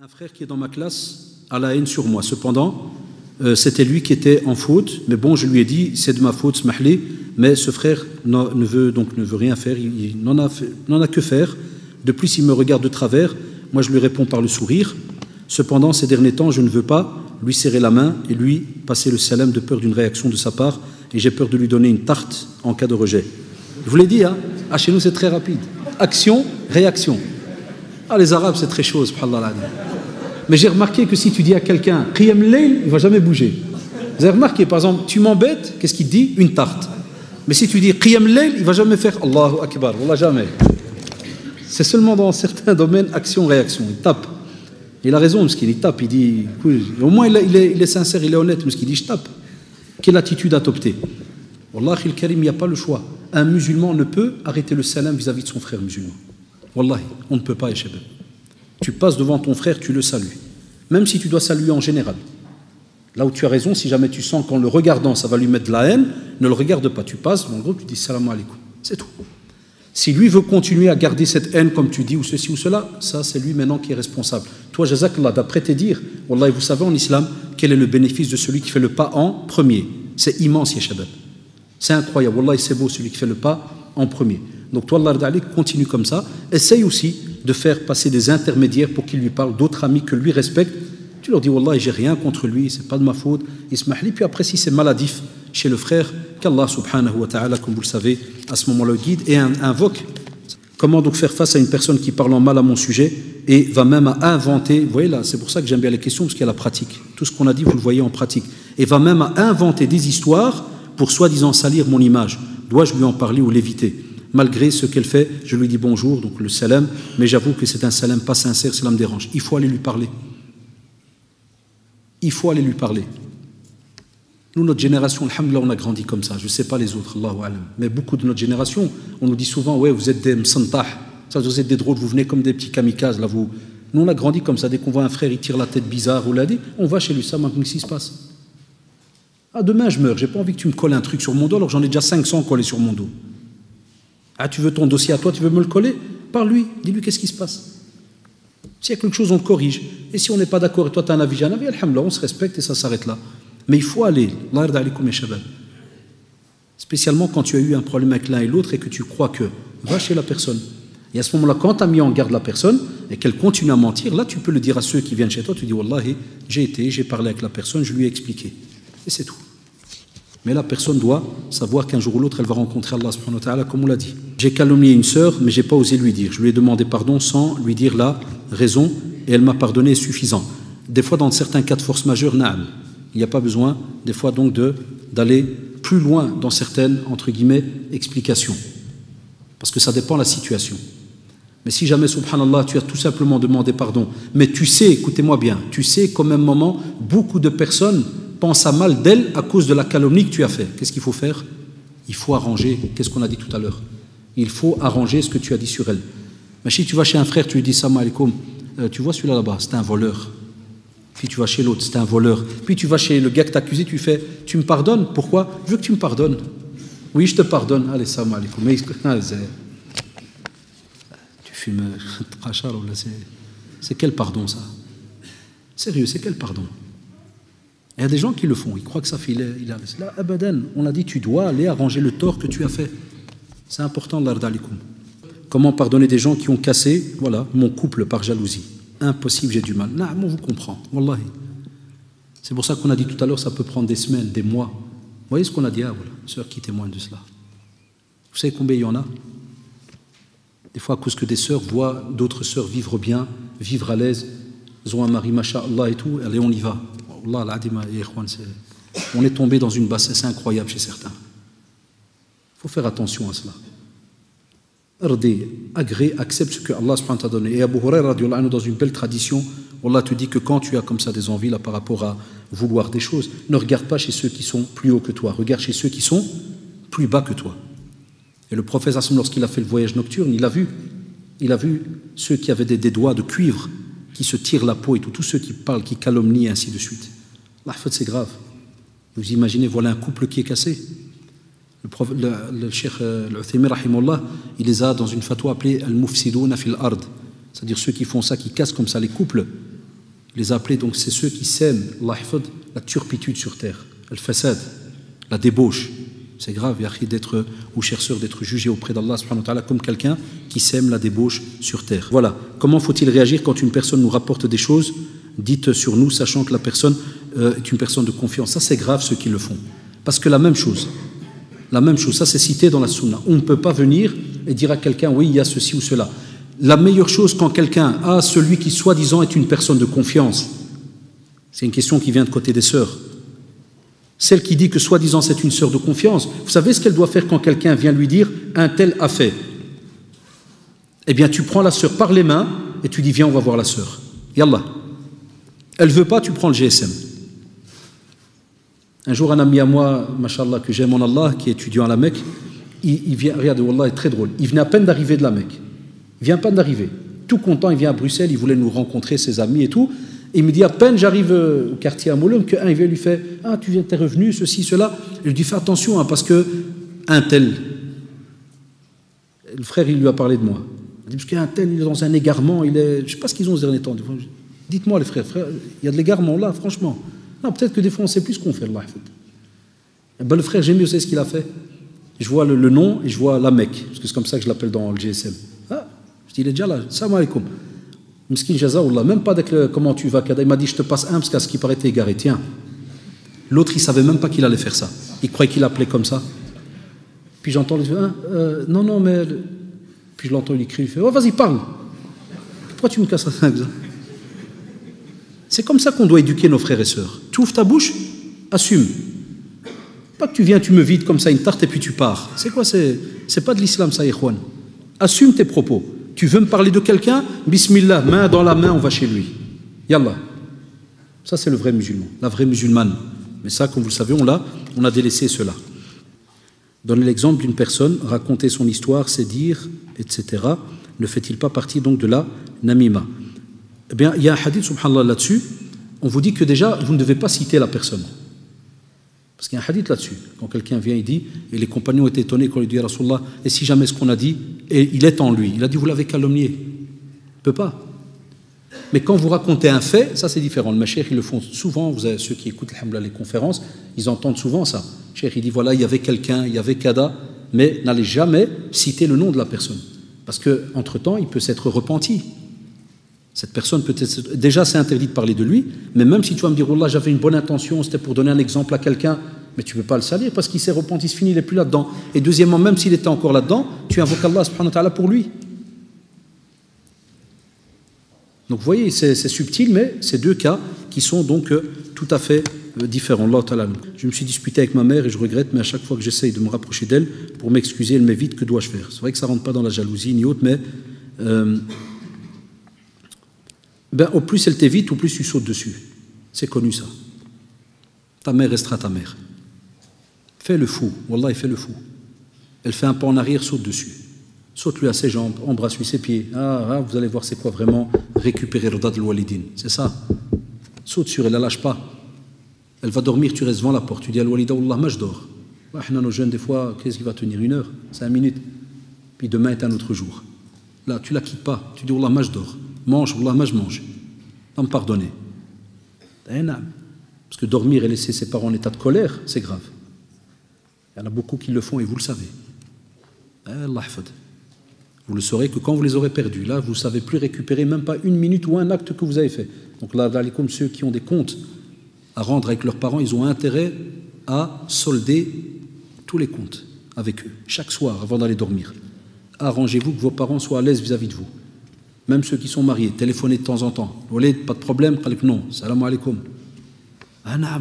Un frère qui est dans ma classe a la haine sur moi. Cependant, c'était lui qui était en faute. Mais bon, je lui ai dit, c'est de ma faute, smahli. Mais ce frère ne veut rien faire. Il n'en a que faire. De plus, il me regarde de travers. Moi, je lui réponds par le sourire. Cependant, ces derniers temps, je ne veux pas lui serrer la main et lui passer le salam de peur d'une réaction de sa part. Et j'ai peur de lui donner une tarte en cas de rejet. Je vous l'ai dit, hein? Ah, chez nous, c'est très rapide. Action, réaction. Ah, les Arabes, c'est très chaud, subhanallah. Mais j'ai remarqué que si tu dis à quelqu'un Qiyam Layl, il ne va jamais bouger. Vous avez remarqué, par exemple, tu m'embêtes, qu'est-ce qu'il te dit? Une tarte. Mais si tu dis Qiyam Layl, il ne va jamais faire Allahu Akbar. Wallah, jamais. C'est seulement dans certains domaines, action-réaction. Il tape. Il a raison, parce qu'il tape. Il dit, au moins, il est sincère, il est honnête, parce qu'il dit je tape. Quelle attitude adopter? Wallahi al-Karim, il n'y a pas le choix. Un musulman ne peut arrêter le salam vis-à-vis de son frère musulman. Wallahi, on ne peut pas, Echabab. Tu passes devant ton frère, tu le salues. Même si tu dois saluer en général. Là où tu as raison, si jamais tu sens qu'en le regardant, ça va lui mettre de la haine, ne le regarde pas. Tu passes, en gros, tu dis salam alaikum. C'est tout. Si lui veut continuer à garder cette haine, comme tu dis, ou ceci ou cela, ça, c'est lui maintenant qui est responsable. Toi, Jazakallah, d'après tes dires, Wallahi, vous savez en islam, quel est le bénéfice de celui qui fait le pas en premier? C'est immense, Echabab. C'est incroyable. Wallahi, c'est beau, celui qui fait le pas en premier. Donc toi, Allah continue comme ça. Essaye aussi de faire passer des intermédiaires pour qu'il lui parle d'autres amis que lui respecte. Tu leur dis, Wallah, j'ai rien contre lui, c'est pas de ma faute. Ismahli. Puis après, si c'est maladif chez le frère, qu'Allah subhanahu wa ta'ala, comme vous le savez, à ce moment-là guide et invoque. Comment donc faire face à une personne qui parle en mal à mon sujet et va même à inventer, vous voyez là, c'est pour ça que j'aime bien les questions, parce qu'il y a la pratique. Tout ce qu'on a dit, vous le voyez en pratique. Et va même à inventer des histoires pour soi-disant salir mon image. Dois-je lui en parler ou l'éviter? Malgré ce qu'elle fait, je lui dis bonjour, donc le salam, mais j'avoue que c'est un salam pas sincère, cela me dérange. Il faut aller lui parler. Il faut aller lui parler. Nous, notre génération, alhamdoulilah, on a grandi comme ça. Je ne sais pas les autres, Allahu alam. Mais beaucoup de notre génération, on nous dit souvent, ouais, vous êtes des msantah, ça, vous êtes des drôles, vous venez comme des petits kamikazes, là, vous. Nous, on a grandi comme ça. Dès qu'on voit un frère, il tire la tête bizarre, ou l'a dit, on va chez lui, ça, maintenant, qu'est-ce qui se passe? Ah, demain, je meurs, j'ai pas envie que tu me colles un truc sur mon dos, alors j'en ai déjà 500 collés sur mon dos. Ah, tu veux ton dossier à toi, tu veux me le coller? Parle-lui, dis-lui qu'est-ce qui se passe. S'il y a quelque chose, on le corrige. Et si on n'est pas d'accord et toi tu as un avis, j'ai un avis, alhamdoulilah, on se respecte et ça s'arrête là. Mais il faut aller, Allah yarda alaykoum ya shabab. Spécialement quand tu as eu un problème avec l'un et l'autre et que tu crois que, va chez la personne. Et à ce moment-là, quand tu as mis en garde la personne et qu'elle continue à mentir, là tu peux le dire à ceux qui viennent chez toi, tu dis, Wallahi, j'ai parlé avec la personne, je lui ai expliqué. Et c'est tout. Mais la personne doit savoir qu'un jour ou l'autre, elle va rencontrer Allah subhanahu wa ta'ala, comme on l'a dit. J'ai calomnié une sœur, mais je n'ai pas osé lui dire. Je lui ai demandé pardon sans lui dire la raison, et elle m'a pardonné, suffisant. Des fois, dans certains cas de force majeure, na'am. Il n'y a pas besoin, des fois, donc, d'aller plus loin dans certaines, entre guillemets, explications. Parce que ça dépend de la situation. Mais si jamais, subhanallah, tu as tout simplement demandé pardon, mais tu sais, écoutez-moi bien, tu sais qu'au même moment, beaucoup de personnes pense à mal d'elle à cause de la calomnie que tu as fait. Qu'est-ce qu'il faut faire? Il faut arranger. Qu'est-ce qu'on a dit tout à l'heure? Il faut arranger ce que tu as dit sur elle. Mais si tu vas chez un frère, tu lui dis salam alaikum, tu vois celui-là là-bas, c'est un voleur. Puis tu vas chez l'autre, c'est un voleur. Puis tu vas chez le gars que t'as accusé, tu fais, tu me pardonnes? Pourquoi? Je veux que tu me pardonnes. Oui, je te pardonne. Allez, salam alaikum. Mais tu fumes c'est quel pardon ça? Sérieux, c'est quel pardon? Il y a des gens qui le font, ils croient que ça fait, il a là, abadan, on a dit tu dois aller arranger le tort que tu as fait. C'est important, Allah yarda alaykoum. Comment pardonner des gens qui ont cassé, voilà, mon couple par jalousie? Impossible, j'ai du mal. Non, on vous comprend, wallahi. C'est pour ça qu'on a dit tout à l'heure, ça peut prendre des semaines, des mois. Vous voyez ce qu'on a dit? Ah voilà, une sœur qui témoigne de cela. Vous savez combien il y en a? Des fois, à cause que des sœurs voient d'autres sœurs vivre bien, vivre à l'aise, ils ont un mari, masha'Allah et tout, allez, on y va. On est tombé dans une bassesse incroyable chez certains. Il faut faire attention à cela. Agrée, accepte ce que Allah subhanahu wa ta'ala donné. Et Abu Huraira radiyallahu anhu, dans une belle tradition, Allah te dit que quand tu as comme ça des envies là, par rapport à vouloir des choses, ne regarde pas chez ceux qui sont plus hauts que toi, regarde chez ceux qui sont plus bas que toi. Et le prophète, lorsqu'il a fait le voyage nocturne, il a vu ceux qui avaient des doigts de cuivre, qui se tirent la peau et tout, tous ceux qui parlent, qui calomnient et ainsi de suite. Là, en fait, c'est grave. Vous imaginez, voilà un couple qui est cassé. Le cheikh Al-Uthaymi, rahimahullah, il les a dans une fatwa appelée Al-Mufsidouna fil Ard. C'est-à-dire ceux qui font ça, qui cassent comme ça les couples. les a appelés, donc c'est ceux qui sèment la turpitude sur terre, al-fasad, la débauche. C'est grave, Yahri, d'être, ou chère sœur, d'être jugé auprès d'Allah subhanahu wa ta'ala comme quelqu'un qui sème la débauche sur terre. Voilà. Comment faut-il réagir quand une personne nous rapporte des choses dites sur nous, sachant que la personne est une personne de confiance? Ça, c'est grave, ceux qui le font. Parce que la même chose, ça c'est cité dans la sunna. On ne peut pas venir et dire à quelqu'un, oui, il y a ceci ou cela. La meilleure chose quand quelqu'un a celui qui, soi-disant, est une personne de confiance, c'est une question qui vient de côté des sœurs. Celle qui dit que soi-disant c'est une sœur de confiance, vous savez ce qu'elle doit faire quand quelqu'un vient lui dire un tel a fait? Eh bien, tu prends la sœur par les mains et tu dis viens, on va voir la sœur. Yallah. Elle veut pas, tu prends le GSM. Un jour, un ami à moi, mashallah, que j'aime en Allah, qui est étudiant à la Mecque, il vient, regardez, wallah, il est très drôle. Il venait à peine d'arriver de la Mecque. Il vient à peine d'arriver. Tout content, il vient à Bruxelles, il voulait nous rencontrer, ses amis et tout. Et il me dit, à peine j'arrive au quartier à Moulin, qu'un, il vient lui faire, ah, tu viens, t'es revenu, ceci, cela. Je lui dis, fais attention, hein, parce que un tel, le frère, il lui a parlé de moi. Il dit, parce qu'un tel, il est dans un égarement, il est, je ne sais pas ce qu'ils ont ces derniers temps. Dites-moi, les frères, il y a de l'égarement là, franchement. Non, peut-être que des fois, on ne sait plus ce qu'on fait, Allah. Et ben, le frère, j'ai mieux, c'est ce qu'il a fait. Je vois le nom et je vois la Mecque, parce que c'est comme ça que je l'appelle dans le GSM. Ah, je dis, il est déjà là, salam alaikum. Miskin jazaoullah, même pas avec le comment tu vas, Kada. Il m'a dit, je te passe un, parce qu'à ce qui paraît, t'es égaré, tiens. L'autre, il ne savait même pas qu'il allait faire ça. Il croyait qu'il appelait comme ça. Puis j'entends, non, non, mais. Puis je l'entends, il crie, il fait, oh, vas-y, parle. Pourquoi tu me casses ça? C'est comme ça qu'on doit éduquer nos frères et sœurs. Tu ouvres ta bouche, assume. Pas que tu viens, tu me vides comme ça une tarte et puis tu pars. C'est quoi? C'est pas de l'islam, ça, Ikhwan. Assume tes propos. Tu veux me parler de quelqu'un? Bismillah, main dans la main, on va chez lui. Yallah. Ça, c'est le vrai musulman, la vraie musulmane. Mais ça, comme vous le savez, on a délaissé cela. Donner l'exemple d'une personne, raconter son histoire, c'est dire, etc. Ne fait-il pas partie donc de la namima? Eh bien, il y a un hadith, subhanallah, là-dessus. On vous dit que déjà, vous ne devez pas citer la personne. Parce qu'il y a un hadith là-dessus. Quand quelqu'un vient, il dit, et les compagnons étaient étonnés quand il lui dit à Rasulullah, et si jamais ce qu'on a dit, et il est en lui. Il a dit, vous l'avez calomnié. Il ne peut pas. Mais quand vous racontez un fait, ça c'est différent. Le mashayikh, ils le font souvent. Vous avez ceux qui écoutent les conférences, ils entendent souvent ça. Le cheikh, il dit, voilà, il y avait quelqu'un, il y avait Kada, mais n'allez jamais citer le nom de la personne. Parce qu'entre-temps, il peut s'être repenti. Cette personne peut-être... Déjà, c'est interdit de parler de lui, mais même si tu vas me dire, oh là, j'avais une bonne intention, c'était pour donner un exemple à quelqu'un, mais tu ne peux pas le salir parce qu'il s'est repenti, il se finit, il n'est plus là-dedans. Et deuxièmement, même s'il était encore là-dedans, tu invoques Allah subhanahu wa ta'ala pour lui. Donc vous voyez, c'est subtil, mais c'est deux cas qui sont donc tout à fait différents. Allah ta'ala. Je me suis disputé avec ma mère et je regrette, mais à chaque fois que j'essaye de me rapprocher d'elle pour m'excuser, elle m'évite, que dois-je faire? C'est vrai que ça ne rentre pas dans la jalousie ni autre, mais... au plus elle t'évite, au plus tu sautes dessus. C'est connu ça. Ta mère restera ta mère. Fais le fou, wallah, fais le fou. Elle fait un pas en arrière, saute dessus. Saute-lui à ses jambes, embrasse-lui ses pieds. Vous allez voir c'est quoi vraiment récupérer le dad al-walidin. C'est ça. Saute sur elle, ne la lâche pas. Elle va dormir, tu restes devant la porte. Tu dis al-walida, wallah, moi je dors. Nos jeunes, des fois, qu'est-ce qui va tenir? 1 heure, 5 minutes. Puis demain est un autre jour. Là, tu la quittes pas. Tu dis wallah, moi je dors. Mange, wallah, moi je mange. Va me pardonner. Parce que dormir et laisser ses parents en état de colère, c'est grave. Il y en a beaucoup qui le font et vous le savez. Allah hafad. Vous le saurez que quand vous les aurez perdus, là, vous ne savez plus récupérer même pas 1 minute ou un acte que vous avez fait. Donc là, comme ceux qui ont des comptes à rendre avec leurs parents, ils ont intérêt à solder tous les comptes avec eux, chaque soir, avant d'aller dormir. Arrangez-vous que vos parents soient à l'aise vis-à-vis de vous. Même ceux qui sont mariés, téléphonez de temps en temps. Pas de problème, non, salam alaikum.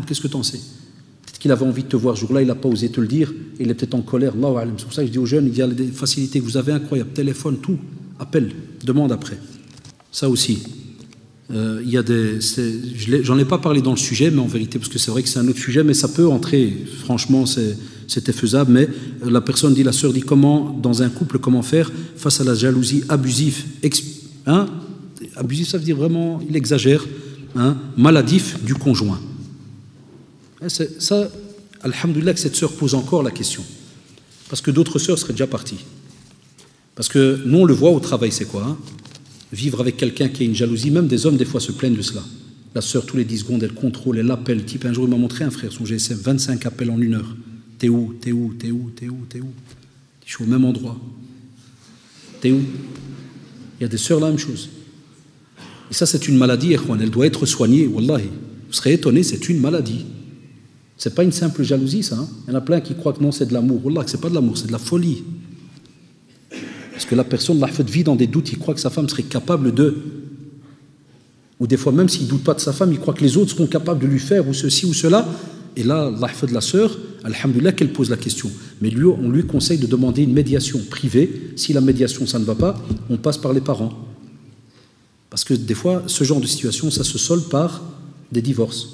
Qu'est-ce que tu en sais? Peut-être qu'il avait envie de te voir ce jour-là, il n'a pas osé te le dire, et il est peut-être en colère. C'est pour ça que je dis aux jeunes, il y a des facilités que vous avez incroyables. Téléphone, tout, appelle, demande après. Ça aussi. Il y a j'en ai pas parlé dans le sujet, mais en vérité, parce que c'est vrai que c'est un autre sujet, mais ça peut entrer. Franchement, c'était faisable. Mais la personne dit, la sœur dit, dans un couple, comment faire face à la jalousie abusive. Abusif, ça veut dire vraiment, il exagère, maladif du conjoint. Ça, alhamdoulilah, que cette sœur pose encore la question. Parce que d'autres sœurs seraient déjà parties. Parce que nous, on le voit au travail, c'est quoi? Vivre avec quelqu'un qui a une jalousie, même des hommes, des fois, se plaignent de cela. La sœur, tous les 10 secondes, elle contrôle, elle appelle. Type, un jour, il m'a montré un frère, son GSM, 25 appels en 1 heure. T'es où? T'es où? T'es où? T'es où? T'es où? Je suis au même endroit. T'es où? Il y a des sœurs, la même chose. Et ça, c'est une maladie, elle doit être soignée, wallahi. Vous serez étonnés, c'est une maladie. C'est pas une simple jalousie, ça. Hein. Il y en a plein qui croient que non, c'est de l'amour. Wallah, que c'est pas de l'amour, c'est de la folie. Parce que la personne, la vit dans des doutes, il croit que sa femme serait capable de. Ou des fois, même s'il ne doute pas de sa femme, il croit que les autres seront capables de lui faire ou ceci ou cela. Et là, de la sœur, alhamdoulilah, qu'elle pose la question. Mais lui, on lui conseille de demander une médiation privée. Si la médiation, ça ne va pas, on passe par les parents. Parce que des fois, ce genre de situation, ça se solde par des divorces.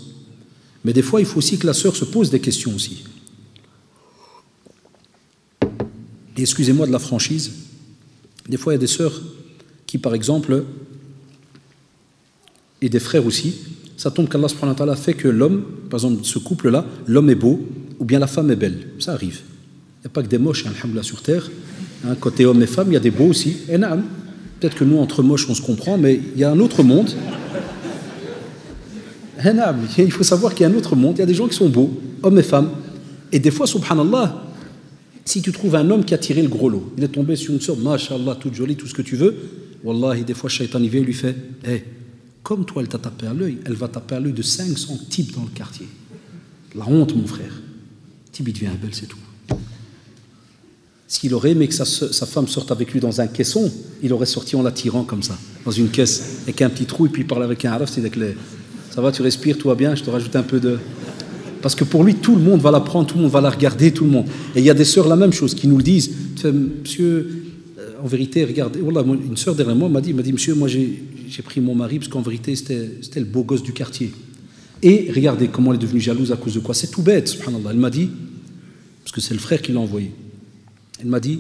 Mais des fois, il faut aussi que la sœur se pose des questions aussi. Et excusez-moi de la franchise, des fois, il y a des sœurs qui, par exemple, et des frères aussi, ça tombe qu'Allah subhanahu wa ta'ala fait que l'homme, par exemple, ce couple-là, l'homme est beau, ou bien la femme est belle. Ça arrive. Il n'y a pas que des moches, alhamdoulilah, sur terre. Hein, côté homme et femme, il y a des beaux aussi. Et naam. Peut-être que nous, entre moches, on se comprend, mais il y a un autre monde. Il faut savoir qu'il y a un autre monde. Il y a des gens qui sont beaux, hommes et femmes. Et des fois, subhanallah, si tu trouves un homme qui a tiré le gros lot, il est tombé sur une sœur, mashallah, toute jolie, tout ce que tu veux, wallahi, des fois, Shaitan y vient et lui fait hey, comme toi, elle t'a tapé à l'œil, elle va taper à l'œil de 500 types dans le quartier. La honte, mon frère. Type, il devient belle, c'est tout. S'il aurait aimé que sa femme sorte avec lui dans un caisson, il aurait sorti en la tirant comme ça, dans une caisse, avec un petit trou, et puis il parle avec un araf, c'est avec les... Ça va, tu respires, tout va bien, je te rajoute un peu de... Parce que pour lui, tout le monde va la prendre, tout le monde va la regarder, tout le monde. Et il y a des sœurs, la même chose, qui nous le disent. Monsieur, en vérité, regardez, voilà, une sœur derrière moi m'a dit, monsieur, moi j'ai pris mon mari, parce qu'en vérité, c'était le beau gosse du quartier. Et regardez comment elle est devenue jalouse à cause de quoi. C'est tout bête, subhanallah. Elle m'a dit, parce que c'est le frère qui l'a envoyé, elle m'a dit,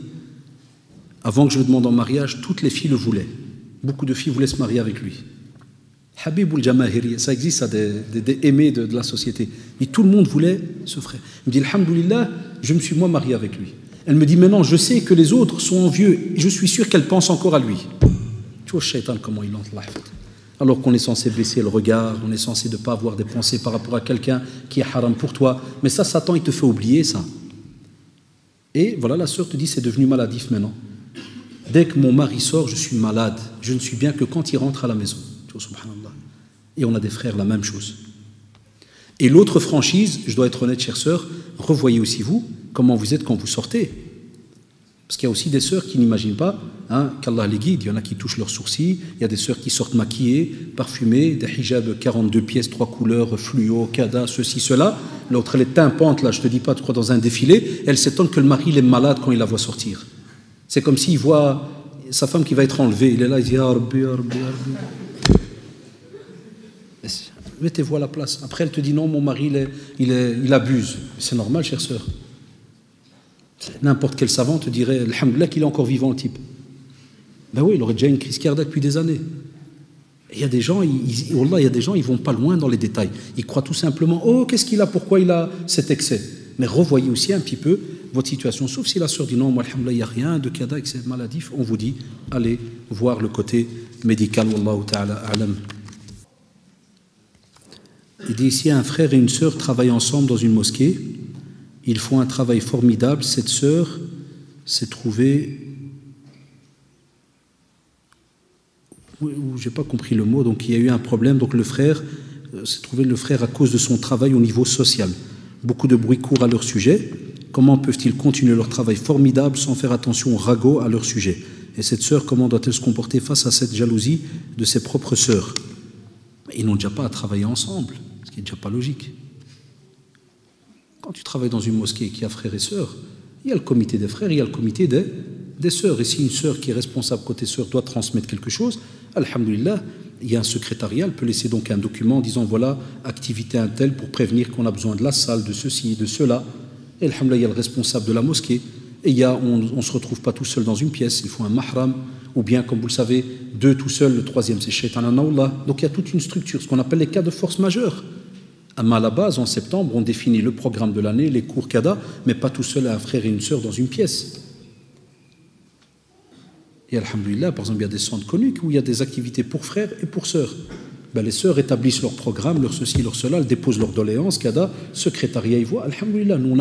avant que je le demande en mariage, toutes les filles le voulaient. Beaucoup de filles voulaient se marier avec lui. Habib al-Jamahiri, ça existe, ça, des aimés de la société. Et tout le monde voulait ce frère. Il me dit, alhamdoulilah, je me suis moi marié avec lui. Elle me dit, maintenant, je sais que les autres sont envieux, et je suis sûr qu'elle pense encore à lui. Tu vois, Shaitan, comment il entre là. Alors qu'on est censé baisser le regard, on est censé ne pas avoir des pensées par rapport à quelqu'un qui est haram pour toi. Mais ça, Satan, il te fait oublier ça. Et voilà, la sœur te dit, c'est devenu maladif maintenant. Dès que mon mari sort, je suis malade. Je ne suis bien que quand il rentre à la maison. Tu vois, subhanallah. Et on a des frères, la même chose. Et l'autre franchise, je dois être honnête, chère sœur, revoyez aussi vous, comment vous êtes quand vous sortez. Parce qu'il y a aussi des sœurs qui n'imaginent pas, hein, qu'Allah les guide. Il y en a qui touchent leurs sourcils, il y a des sœurs qui sortent maquillées, parfumées, des hijabs 42 pièces, 3 couleurs, fluo, kada, ceci, cela. L'autre, elle est tympante, là, je te dis pas, tu crois, dans un défilé, elle s'étonne que le mari il est malade quand il la voit sortir. C'est comme s'il voit sa femme qui va être enlevée, il est là, il dit, ya Rabbi, ya Rabbi, ya Rabbi. Mettez-vous à la place. Après, elle te dit, non, mon mari, il abuse. C'est normal, chère sœur. N'importe quel savant te dirait, alhamdoulilah, qu'il est encore vivant, le type. Ben oui, il aurait déjà une crise cardiaque depuis des années. Et il y a des gens, wallah, il y a des gens, ils vont pas loin dans les détails. Ils croient tout simplement, oh, qu'est-ce qu'il a, pourquoi il a cet excès. Mais revoyez aussi un petit peu votre situation. Sauf si la sœur dit, non, moi, alhamdoulilah, il n'y a rien de kada, excès maladif. On vous dit, allez voir le côté médical, wallahu ta'ala a'lam. Il dit ici, un frère et une sœur travaillent ensemble dans une mosquée. Ils font un travail formidable. Cette sœur s'est trouvée... Je n'ai pas compris le mot. Donc il y a eu un problème. Donc le frère s'est trouvé à cause de son travail au niveau social. Beaucoup de bruit court à leur sujet. Comment peuvent-ils continuer leur travail formidable sans faire attention au ragot à leur sujet? Et cette sœur, comment doit-elle se comporter face à cette jalousie de ses propres sœurs? Ils n'ont déjà pas à travailler ensemble, ce qui n'est déjà pas logique. Quand tu travailles dans une mosquée qui a frères et sœurs, il y a le comité des frères, il y a le comité des sœurs. Et si une sœur qui est responsable côté sœur doit transmettre quelque chose, alhamdoulilah, il y a un secrétariat, elle peut laisser donc un document disant voilà, activité un tel pour prévenir qu'on a besoin de la salle, de ceci, de cela. Et alhamdoulilah, il y a le responsable de la mosquée. Et on ne se retrouve pas tout seul dans une pièce, il faut un mahram, ou bien, comme vous le savez, 2 tout seuls, le 3e c'est shaitan anaoullah. Donc il y a toute une structure, ce qu'on appelle les cas de force majeure. À la base, en septembre, on définit le programme de l'année, les cours kada, mais pas tout seul un frère et une sœur dans une pièce. Et alhamdoulilah, par exemple, il y a des centres connus où il y a des activités pour frères et pour sœurs. Ben, les sœurs établissent leur programme, leur ceci, leur cela, elles déposent leurs doléances, cada, secrétariat y voit. Alhamdulillah, nous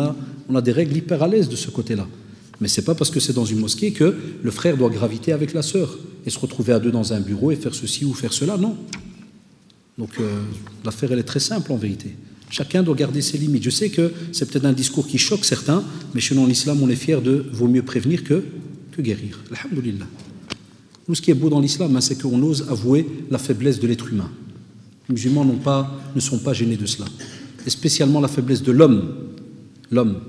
on a des règles hyper à l'aise de ce côté-là. Mais ce n'est pas parce que c'est dans une mosquée que le frère doit graviter avec la sœur et se retrouver à deux dans un bureau et faire ceci ou faire cela, non. Donc l'affaire, elle est très simple en vérité. Chacun doit garder ses limites. Je sais que c'est peut-être un discours qui choque certains, mais chez nous en islam, on est fiers de vaut mieux prévenir que guérir. Alhamdulillah. Nous, ce qui est beau dans l'islam, c'est qu'on ose avouer la faiblesse de l'être humain. Les musulmans ne sont pas gênés de cela. Et spécialement la faiblesse de l'homme. L'homme.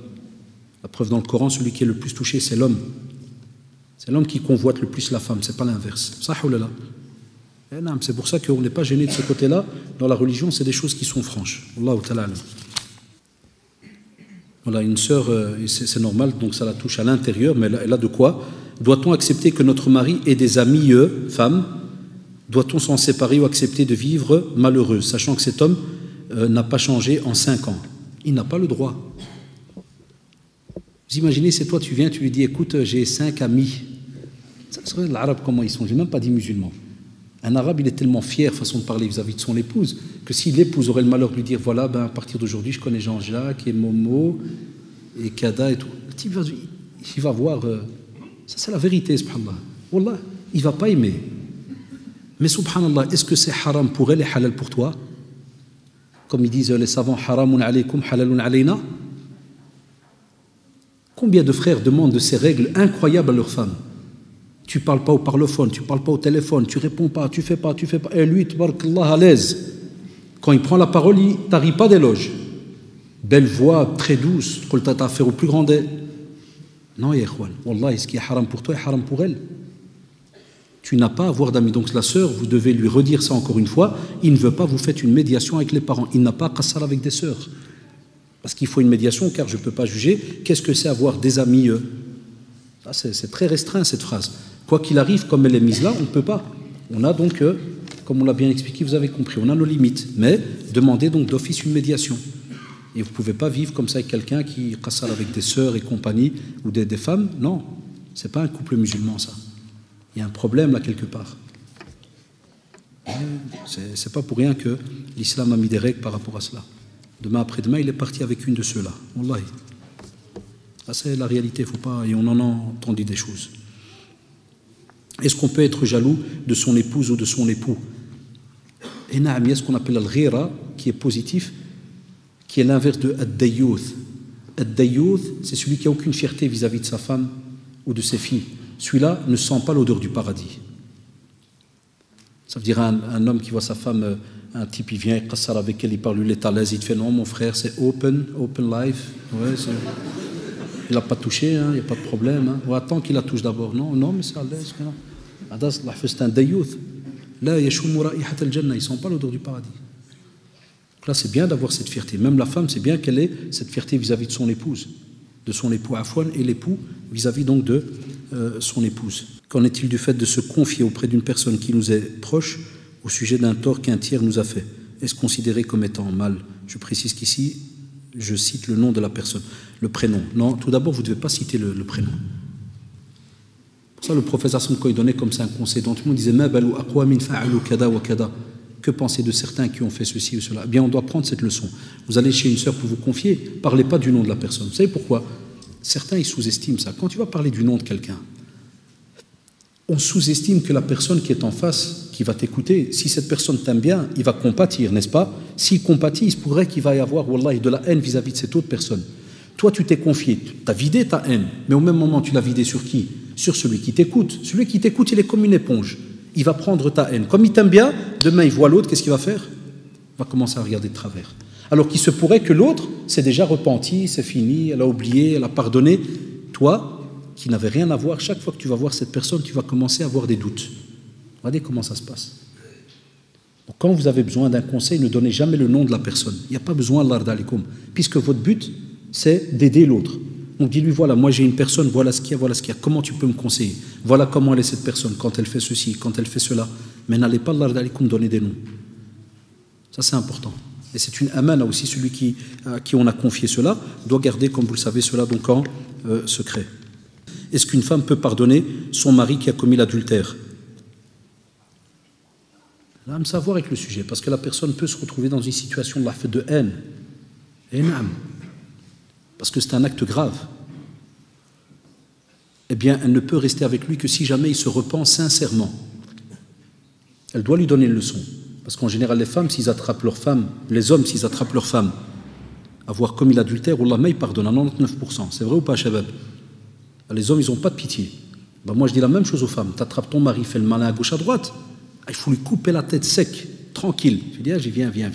La preuve dans le Coran, celui qui est le plus touché, c'est l'homme. C'est l'homme qui convoite le plus la femme, c'est pas l'inverse. C'est pour ça qu'on n'est pas gêné de ce côté-là. Dans la religion, c'est des choses qui sont franches. Allahu ta'ala. Voilà, une sœur, c'est normal, donc ça la touche à l'intérieur, mais elle a de quoi. Doit-on accepter que notre mari ait des amies femmes? Doit-on s'en séparer ou accepter de vivre malheureux, sachant que cet homme n'a pas changé en 5 ans? Il n'a pas le droit. Vous imaginez, c'est toi, tu viens, tu lui dis, écoute, j'ai 5 amis. Ça serait l'arabe, comment ils sont? Je n'ai même pas dit musulmans. Un arabe, il est tellement fier, façon de parler vis-à-vis de son épouse, que si l'épouse aurait le malheur de lui dire, voilà, ben, à partir d'aujourd'hui, je connais Jean-Jacques et Momo et Kada et tout, il va voir, ça c'est la vérité, subhanallah. Wallah, il ne va pas aimer. Mais subhanallah, est-ce que c'est haram pour elle et halal pour toi? Comme ils disent les savants, haramun alaykum, halalun alayna. Combien de frères demandent de ces règles incroyables à leurs femmes? Tu ne parles pas au parlophone, tu ne parles pas au téléphone, tu ne réponds pas, tu ne fais pas. Et lui, tabarakallah, à l'aise. Quand il prend la parole, il ne tarit pas d'éloge. Belle voix, très douce, tu as affaire au plus grand des. Non, ya ikhwan, wallah, ce qui est haram pour toi est haram pour elle. Tu n'as pas à avoir d'amis. Donc la sœur, vous devez lui redire ça encore une fois. Il ne veut pas, vous faites une médiation avec les parents. Il n'a pas qassar avec des sœurs. Parce qu'il faut une médiation, car je ne peux pas juger. Qu'est-ce que c'est avoir des amis? C'est très restreint cette phrase. Quoi qu'il arrive, comme elle est mise là, on ne peut pas. On a donc, comme on l'a bien expliqué, vous avez compris, on a nos limites. Mais demandez donc d'office une médiation. Et vous ne pouvez pas vivre comme ça avec quelqu'un qui qassar avec des sœurs et compagnie, ou des femmes. Non, ce n'est pas un couple musulman, ça. Il y a un problème là quelque part. C'est pas pour rien que l'islam a mis des règles par rapport à cela. Demain après-demain, il est parti avec une de ceux-là. Wallahi. Ça, c'est la réalité, faut pas. Et on en a entendu des choses. Est-ce qu'on peut être jaloux de son épouse ou de son époux? Et il y a ce qu'on appelle al-ghira, qui est positif, qui est l'inverse de ad-dayyuth. Ad-dayyuth, c'est celui qui n'a aucune fierté vis-à-vis de sa femme ou de ses filles. Celui-là ne sent pas l'odeur du paradis. Ça veut dire un homme qui voit sa femme, un type, il vient, il qassar avec elle, il parle, il est à l'aise, il te fait non, mon frère, c'est open life. Ouais, il n'a pas touché, il n'y a pas de problème. Hein. Ou attends qu'il la touche d'abord. Non, mais c'est à l'aise. C'est un dayyuth. Là, ils ne sont pas l'odeur du paradis. Donc là, c'est bien d'avoir cette fierté. Même la femme, c'est bien qu'elle ait cette fierté vis-à-vis de son épouse, de son époux Afwan, et l'époux vis-à-vis donc de son épouse. Qu'en est-il du fait de se confier auprès d'une personne qui nous est proche au sujet d'un tort qu'un tiers nous a fait? Est-ce considéré comme étant mal? Je précise qu'ici, je cite le nom de la personne, le prénom. Non, tout d'abord, vous ne devez pas citer le prénom. Pour ça, le prophète Hassan, quand il donnait comme ça un conseil, dont tout le monde disait que penser de certains qui ont fait ceci ou cela? Eh bien, on doit prendre cette leçon. Vous allez chez une sœur pour vous confier, parlez pas du nom de la personne. Vous savez pourquoi? Certains, ils sous-estiment ça. Quand tu vas parler du nom de quelqu'un, on sous-estime que la personne qui est en face, qui va t'écouter, si cette personne t'aime bien, il va compatir, n'est-ce pas? S'il compatit, il se pourrait qu'il va y avoir wallahi, de la haine vis-à-vis de cette autre personne. Toi, tu t'es confié, tu as vidé ta haine, mais au même moment, tu l'as vidé sur qui? Sur celui qui t'écoute. Celui qui t'écoute, il est comme une éponge. Il va prendre ta haine. Comme il t'aime bien, demain, il voit l'autre, qu'est-ce qu'il va faire? Il va commencer à regarder de travers. Alors qu'il se pourrait que l'autre s'est déjà repenti, c'est fini, elle a oublié, elle a pardonné. Toi, qui n'avait rien à voir, chaque fois que tu vas voir cette personne, tu vas commencer à avoir des doutes. Regardez comment ça se passe. Donc, quand vous avez besoin d'un conseil, ne donnez jamais le nom de la personne. Il n'y a pas besoin, Allah d'alikum, puisque votre but, c'est d'aider l'autre. Donc dis-lui, voilà, moi j'ai une personne, voilà ce qu'il y a, voilà ce qu'il y a. Comment tu peux me conseiller? Voilà comment elle est cette personne, quand elle fait ceci, quand elle fait cela. Mais n'allez pas, Allah d'alikum, donner des noms. Ça, c'est important. Et c'est une amana aussi, celui à qui on a confié cela, doit garder, comme vous le savez, cela donc en secret. Est-ce qu'une femme peut pardonner son mari qui a commis l'adultère? Là, me savoir avec le sujet, parce que la personne peut se retrouver dans une situation de haine. Et naam, parce que c'est un acte grave. Eh bien, elle ne peut rester avec lui que si jamais il se repent sincèrement. Elle doit lui donner une leçon. Parce qu'en général, les femmes, s'ils attrapent leur femme, les hommes, s'ils attrapent leur femme, à voir comme il adultère, Wallah, mais ils pardonnent à 99%. C'est vrai ou pas, Shabab? Les hommes, ils n'ont pas de pitié. Ben moi, je dis la même chose aux femmes. Tu attrapes ton mari, fais le malin à gauche, à droite. Il faut lui couper la tête sec, tranquille. Je dis, ah, viens.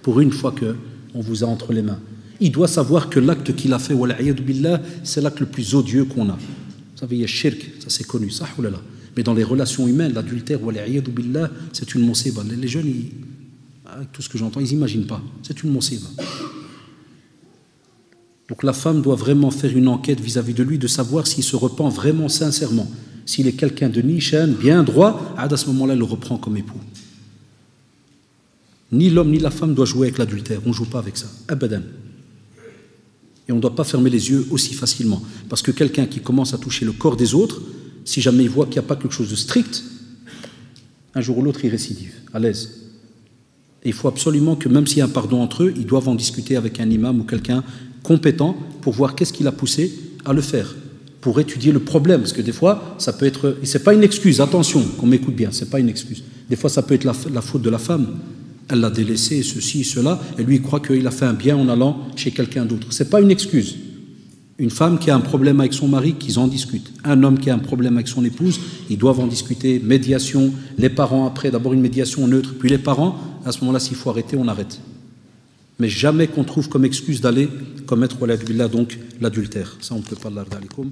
Pour une fois qu'on vous a entre les mains. Il doit savoir que l'acte qu'il a fait, c'est l'acte le plus odieux qu'on a. Vous savez, il y a shirk, ça c'est connu, ça, oulala. Mais dans les relations humaines, l'adultère, c'est une mosiba. Les jeunes, avec tout ce que j'entends, ils n'imaginent pas. C'est une mosiba. Donc la femme doit vraiment faire une enquête vis-à-vis de lui, de savoir s'il se repent vraiment sincèrement. S'il est quelqu'un de nishan, bien droit, à ce moment-là, elle le reprend comme époux. Ni l'homme ni la femme doit jouer avec l'adultère. On ne joue pas avec ça. Abadan. Et on ne doit pas fermer les yeux aussi facilement. Parce que quelqu'un qui commence à toucher le corps des autres, si jamais il voit qu'il n'y a pas quelque chose de strict, un jour ou l'autre, il récidive, à l'aise. Et il faut absolument que, même s'il y a un pardon entre eux, ils doivent en discuter avec un imam ou quelqu'un compétent pour voir qu'est-ce qui l'a poussé à le faire, pour étudier le problème. Parce que des fois, ça peut être... Et ce n'est pas une excuse, attention, qu'on m'écoute bien, ce n'est pas une excuse. Des fois, ça peut être la faute de la femme. Elle l'a délaissé, ceci, cela, et lui, il croit qu'il a fait un bien en allant chez quelqu'un d'autre. Ce n'est pas une excuse. Une femme qui a un problème avec son mari, qu'ils en discutent. Un homme qui a un problème avec son épouse, ils doivent en discuter. Médiation, les parents après, d'abord une médiation neutre, puis les parents. À ce moment-là, s'il faut arrêter, on arrête. Mais jamais qu'on trouve comme excuse d'aller commettre donc l'adultère. Ça, on ne peut pas l'ardalikum.